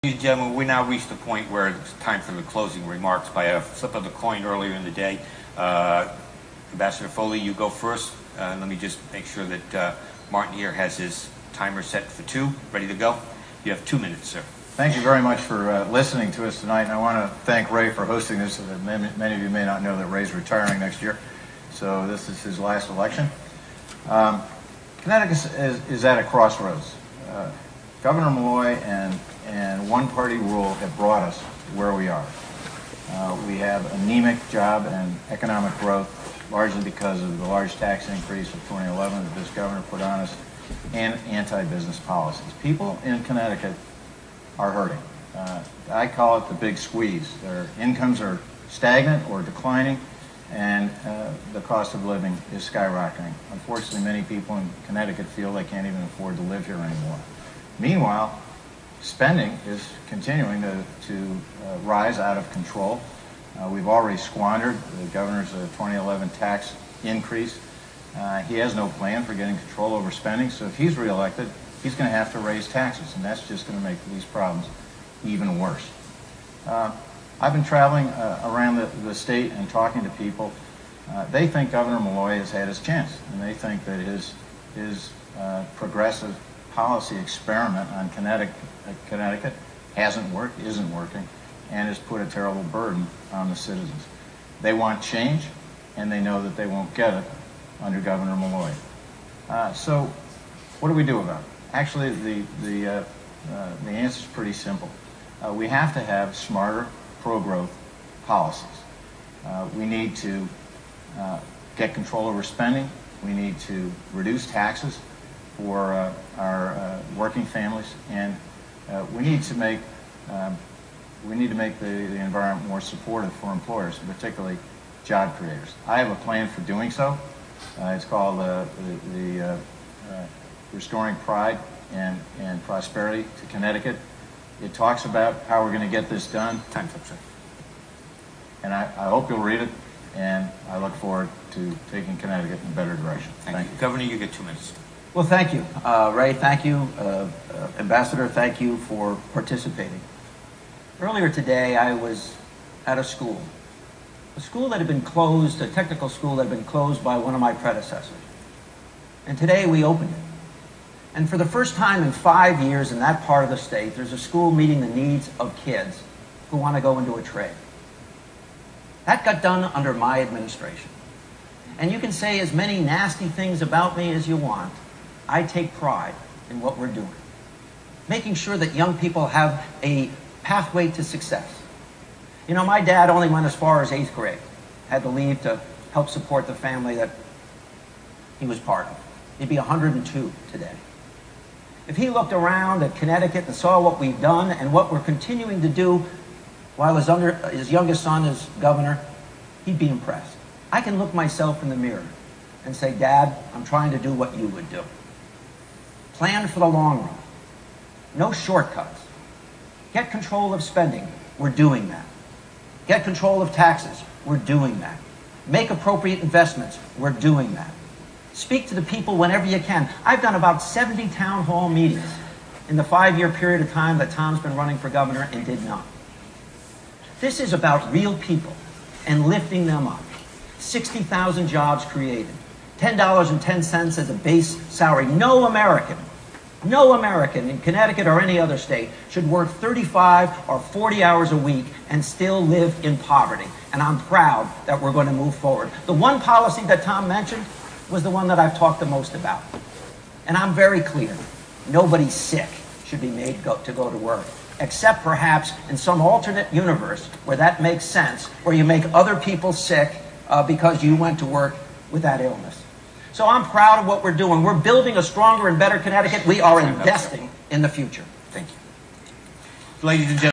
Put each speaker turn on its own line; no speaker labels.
Ladies and gentlemen, we now reached the point where it's time for the closing remarks. By a flip of the coin earlier in the day, Ambassador Foley, you go first. Let me just make sure that Martin here has his timer set for 2, ready to go. You have 2 minutes, sir.
Thank you very much for listening to us tonight, and I want to thank Ray for hosting this. Many of you may not know that Ray's retiring next year, so this is his last election. Connecticut is at a crossroads. Governor Malloy and one-party rule have brought us where we are. We have anemic job and economic growth, largely because of the large tax increase of 2011 that this governor put on us, and anti-business policies. People in Connecticut are hurting. I call it the big squeeze. Their incomes are stagnant or declining, and the cost of living is skyrocketing. Unfortunately, many people in Connecticut feel they can't even afford to live here anymore. Meanwhile, spending is continuing to rise out of control. We've already squandered the governor's 2011 tax increase. He has no plan for getting control over spending, so if he's reelected, he's going to have to raise taxes, and that's just going to make these problems even worse. I've been traveling around the state and talking to people. They think Governor Malloy has had his chance, and they think that his progressive policy experiment on Connecticut hasn't worked, isn't working, and has put a terrible burden on the citizens. They want change, and they know that they won't get it under Governor Malloy. So what do we do about it? Actually, the answer is pretty simple. We have to have smarter pro-growth policies. We need to get control over spending. We need to reduce taxes for our working families, and we need to make the environment more supportive for employers, particularly job creators. I have a plan for doing so. It's called the Restoring Pride and Prosperity to Connecticut. It talks about how we're going to get this done.
Time's up, sir.
And I hope you'll read it, and I look forward to taking Connecticut in a better direction. Thank you.
Governor, you get 2 minutes.
Well, thank you. Ray, thank you. Ambassador, thank you for participating. Earlier today, I was at a school that had been closed, a technical school that had been closed by one of my predecessors. And today we opened it. And for the first time in 5 years in that part of the state, there's a school meeting the needs of kids who want to go into a trade. That got done under my administration. And you can say as many nasty things about me as you want. I take pride in what we're doing, making sure that young people have a pathway to success. You know, my dad only went as far as 8th grade, had to leave to help support the family that he was part of. He'd be 102 today. If he looked around at Connecticut and saw what we've done and what we're continuing to do while his youngest son is governor, he'd be impressed. I can look myself in the mirror and say, Dad, I'm trying to do what you would do. Plan for the long run. No shortcuts. Get control of spending. We're doing that. Get control of taxes. We're doing that. Make appropriate investments. We're doing that. Speak to the people whenever you can. I've done about 70 town hall meetings in the 5-year period of time that Tom's been running for governor and did not. This is about real people and lifting them up. 60,000 jobs created. $10.10 as a base salary. No American in Connecticut or any other state should work 35 or 40 hours a week and still live in poverty. And I'm proud that we're going to move forward. The one policy that Tom mentioned was the one that I've talked the most about. And I'm very clear. Nobody sick should be made to go to work, except perhaps in some alternate universe where that makes sense, where you make other people sick because you went to work with that illness. So I'm proud of what we're doing. We're building a stronger and better Connecticut. We are investing in the future.
Thank you. Ladies and gentlemen.